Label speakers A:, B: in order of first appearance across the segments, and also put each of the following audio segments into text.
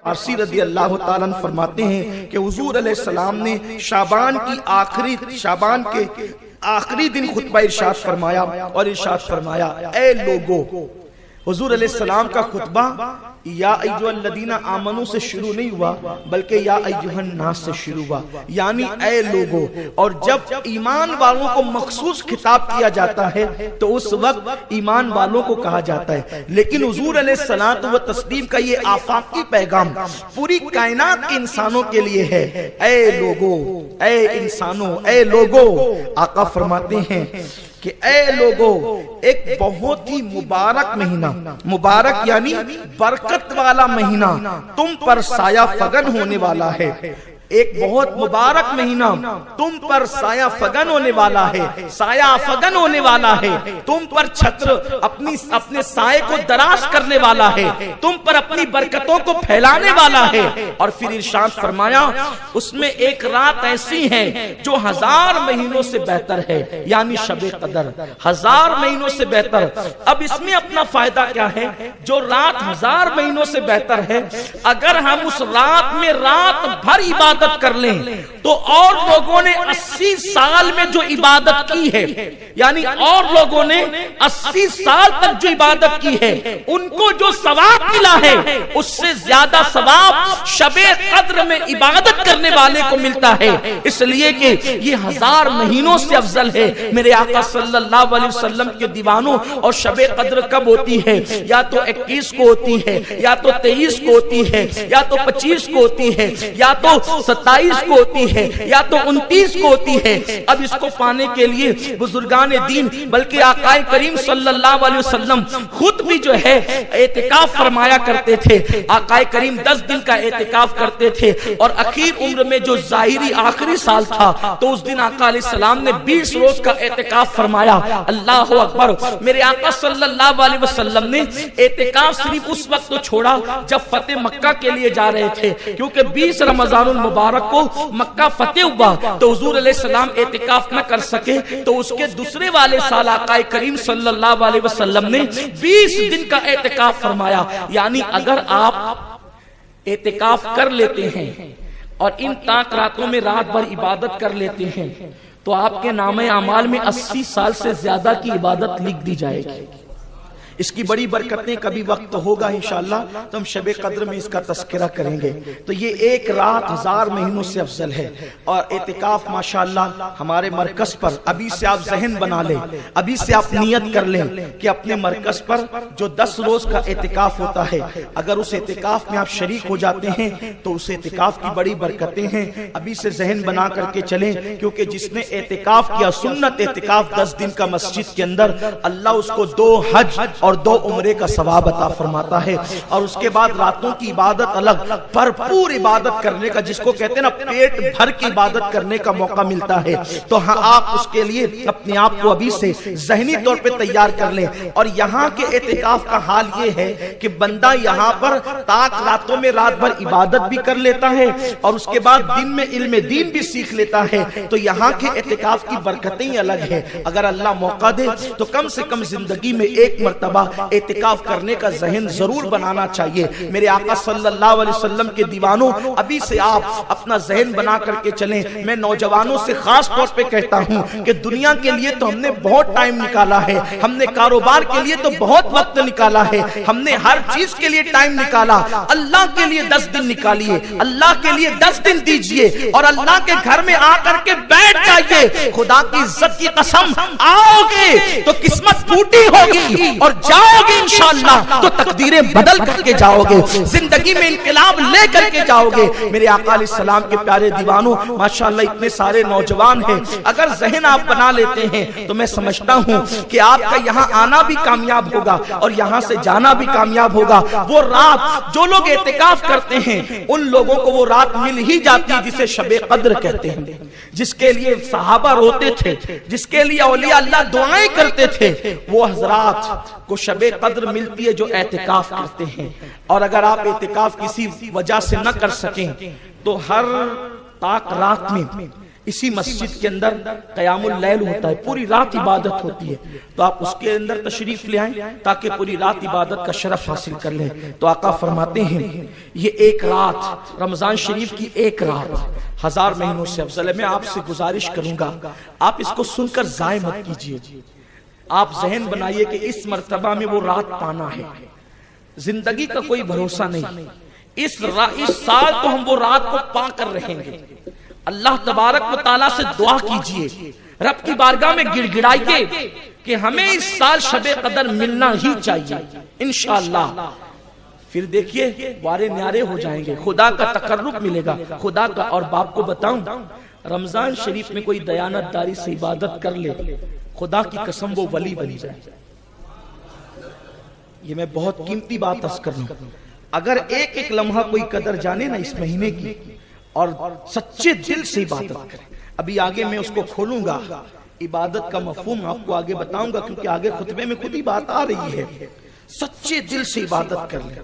A: عاصی رضی اللہ تعالیٰ عنہ فرماتے ہیں کہ حضور علیہ السلام نے شعبان کے آخری دن خطبہ ارشاد فرمایا اور ارشاد فرمایا اے لوگو، حضور علیہ السلام کا خطبہ یا ایھا الذین آمنو سے شروع نہیں ہوا بلکہ یا ایھا الناس سے شروع ہوا، یعنی اے لوگو۔ اور جب ایمان والوں کو مخصوص خطاب کیا جاتا ہے تو اس وقت ایمان والوں کو کہا جاتا ہے، لیکن حضور علیہ الصلوۃ والتسلیم کا یہ آفاقی پیغام پوری کائنات کے انسانوں کے لیے ہے۔ اے لوگو، اے انسانوں، اے لوگو، آقا فرماتے ہیں کہ اے لوگو، ایک بہت ہی مبارک مہینہ، مبارک یعنی برکت والا مہینہ تم پر سایہ فگن ہونے والا ہے۔ ایک بہت مبارک مہینہ تم پر سایہ فگن ہونے والا ہے، سایہ فگن ہونے والا ہے، تم پر چھتر اپنے سائے کو دراز کرنے والا ہے، تم پر اپنی برکتوں کو پھیلانے والا ہے۔ اور پھر ارشاد فرمایا اس میں ایک رات ایسی ہے جو 1000 مہینوں سے بہتر ہے، یعنی شب قدر 1000 مہینوں سے بہتر۔ اب اس میں اپنا فائدہ کیا ہے؟ جو رات 1000 مہینوں سے بہتر ہے، اگر ہم اس رات میں رات بھر عبادت کر لیں تو اور لوگوں نے 80 سال میں جو عبادت کی ہے، یعنی اور لوگوں نے 80 سال تک جو عبادت کی ہے، ان کو جو ثواب ملا ہے اس سے زیادہ ثواب شب قدر میں عبادت کرنے والے کو ملتا ہے، اس لیے کہ یہ 1000 مہینوں سے افضل ہے۔ میرے آقا صلی اللہ علیہ وسلم کے دیوانوں، اور شب قدر کب ہوتی ہے؟ یا تو 21 کو ہوتی ہے، یا تو 23 کو ہوتی ہے، یا تو 25 کو ہوتی ہے، یا تو 27 کو ہوتی ہے، یا تو 29 کو ہوتی ہے۔ اب اس کو پانے کے لیے بزرگان دین بلکہ آقا کریم صلی اللہ علیہ وسلم خود بھی جو ہے اعتکاف فرمایا کرتے تھے۔ آقا کریم 10 دن کا اعتکاف کرتے تھے، اور اخیر عمر میں جو ظاہری آخری سال تھا تو اس دن آقا علیہ السلام نے 20 روز کا اعتکاف فرمایا۔ اللہ اکبر! میرے آقا صلی اللہ علیہ وسلم نے اعتکاف صرف اس وقت تو چھوڑا جب فتح مکہ کے لیے جا رہے تھے، کیونکہ 20 رمضان المبارک کو مکہ فتح ہوا تو حضور علیہ السلام اعتکاف نہ کر سکے، تو اس کے دوسرے والے سال آقا کریم صلی اللہ علیہ وسلم نے 20 دن کا اعتکاف فرمایا۔ یعنی اگر آپ اعتکاف کر لیتے ہیں اور ان تاک راتوں میں رات بھر عبادت کر لیتے ہیں تو آپ کے نامہ اعمال میں 80 سال سے زیادہ کی عبادت لکھ دی جائے گی۔ اس کی بڑی برکتیں کبھی وقت ہوگا انشاءاللہ تو ہم شب قدر میں اس کا تذکرہ کریں گے۔ تو یہ ایک رات 1000 مہینوں سے افضل ہے، اور اعتکاف ماشاءاللہ ہمارے مرکز پر ابھی سے آپ ذہن بنا لیں، ابھی سے آپ نیت کر لیں کہ اپنے مرکز پر جو 10 روز کا اعتکاف ہوتا ہے، اگر اس اعتکاف میں آپ شریک ہو جاتے ہیں تو اس اعتکاف کی بڑی برکتیں ہیں۔ ابھی سے ذہن بنا کر کے چلیں، کیونکہ جس نے اعتکاف کیا سنت اعتکاف 10 دن کا مسجد کے اندر، اللہ اس کو 2 حج اور 2 عمرے کا ثواب عطا فرماتا ہے۔ اور اس کے بعد راتوں کی عبادت الگ، بھرپور عبادت کرنے کا، جس کو کہتے ہیں نا پیٹ بھر کی عبادت کرنے کا موقع ملتا ہے۔ تو ہاں آپ اس کے لیے اپنے آپ کو ابھی سے ذہنی طور پہ تیار کر لیں۔ اور یہاں کے اعتکاف کا حال یہ ہے کہ بندہ یہاں پر تاک راتوں میں رات بھر عبادت بھی کر لیتا ہے، اور اس کے بعد دن میں علم دین بھی سیکھ لیتا ہے۔ تو یہاں کے اعتکاف کی برکتیں الگ ہیں۔ اگر اللہ موقع دے تو کم سے کم زندگی میں ایک مرتبہ اعتکاف کرنے کا ذہن ضرور بنانا چاہیے۔ میرے آقا صلی اللہ علیہ وسلم کے دیوانوں، ابھی سے آپ اپنا ذہن بنا کر کے چلیں۔ میں نوجوانوں سے خاص طور پہ کہتا ہوں کہ دنیا کے لیے تو ہم نے بہت ٹائم نکالا ہے، ہم نے کاروبار کے لیے تو بہت وقت نکالا ہے، ہم نے ہر چیز کے لیے ٹائم نکالا۔ اللہ کے لیے 10 دن نکالیے، اللہ کے لیے 10 دن دیجئے، اور اللہ کے گھر میں آ کر کے بیٹھ جائیے۔ خدا کی عزت کی قسم، آؤ گے تو قسمت ٹوٹی ہوگی، اور جاؤ گے انشاءاللہ تو تقدیریں بدل کر کے جاؤ گے، زندگی میں انقلاب لے کر کے جاؤ گے۔ میرے آقا علیہ السلام کے پیارے دیوانوں، ماشاءاللہ اتنے سارے نوجوان ہیں، اگر ذہن آپ بنا لیتے ہیں تو میں سمجھتا ہوں کہ آپ کا یہاں آنا بھی کامیاب ہوگا اور یہاں سے جانا بھی کامیاب ہوگا۔ وہ رات جو لوگ اعتکاف کرتے ہیں ان لوگوں کو وہ رات مل ہی جاتی جسے شب قدر کہتے ہیں، جس کے لیے صحابہ روتے تھے، جس کے لیے اولیاء اللہ دعائیں کرتے تھے، وہ حضرات کو شب قدر ملتی ہے جو اعتکاف کرتے ہیں۔ اور اگر آپ اعتکاف کسی وجہ سے نہ کر سکیں تو ہر تاک رات میں اسی مسجد کے اندر قیام اللیل ہوتا ہے، پوری رات عبادت ہوتی ہے، تو آپ اس کے اندر تشریف لے آئیں تاکہ پوری رات عبادت کا شرف حاصل کر لیں۔ تو آقا فرماتے ہیں یہ ایک رات، رمضان شریف کی ایک رات 1000 مہینوں سے افضل ہے۔ میں آپ سے گزارش کروں گا آپ اس کو سن کر ضائع مت کیجئے، آپ ذہن بنائیے کہ اس مرتبہ میں وہ رات پانا ہے، زندگی کا کوئی بھروسہ نہیں، اس سال تو ہم وہ رات کو پا کر رہیں گے۔ اللہ تبارک و تعالیٰ سے دعا کیجئے، رب کی بارگاہ میں گڑ گڑائیے کہ ہمیں اس سال شب قدر ملنا ہی چاہیے انشاءاللہ۔ پھر دیکھیے وارے نیارے ہو جائیں گے، خدا کا تقرب ملے گا، خدا کا۔ اور باپ کو بتاؤں رمضان شریف میں کوئی دیانت داری سے عبادت کر لے، خدا کی قسم وہ ولی بنی جائے۔ یہ میں بہت قیمتی بات عرض کر رہا ہوں، اگر ایک ایک لمحہ کوئی قدر جانے نا اس مہینے کی اور سچے دل سے عبادت کرے۔ ابھی آگے میں اس کو کھولوں گا، عبادت کا مفہوم آپ کو آگے بتاؤں گا، کیونکہ آگے خطبے میں خود ہی بات آ رہی ہے۔ سچے دل سے عبادت کر لیں،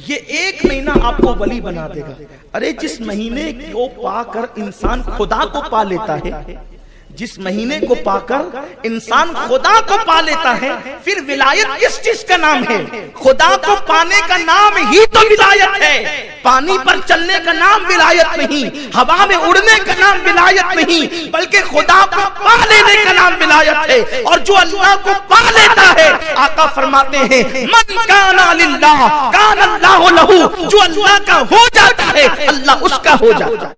A: یہ ایک مہینہ آپ کو ولی بنا دے گا۔ ارے جس مہینے کو پا کر انسان خدا کو پا لیتا ہے، جس مہینے کو پا کر انسان خدا کو پا لیتا ہے، پھر ولایت کس چیز کا نام ہے؟ خدا کو پانے کا نام ہی تو ولایت ہے۔ پانی پر چلنے کا نام ولایت نہیں، ہوا میں اڑنے کا نام ولایت نہیں، بلکہ خدا کو پا لینے کا نام ولایت ہے۔ اور جو اللہ کو پا لیتا ہے، آقا فرماتے ہیں من کان للہ کان اللہ لہ، جو اللہ کا ہو جاتا ہے اللہ اس کا ہو جاتا ہے۔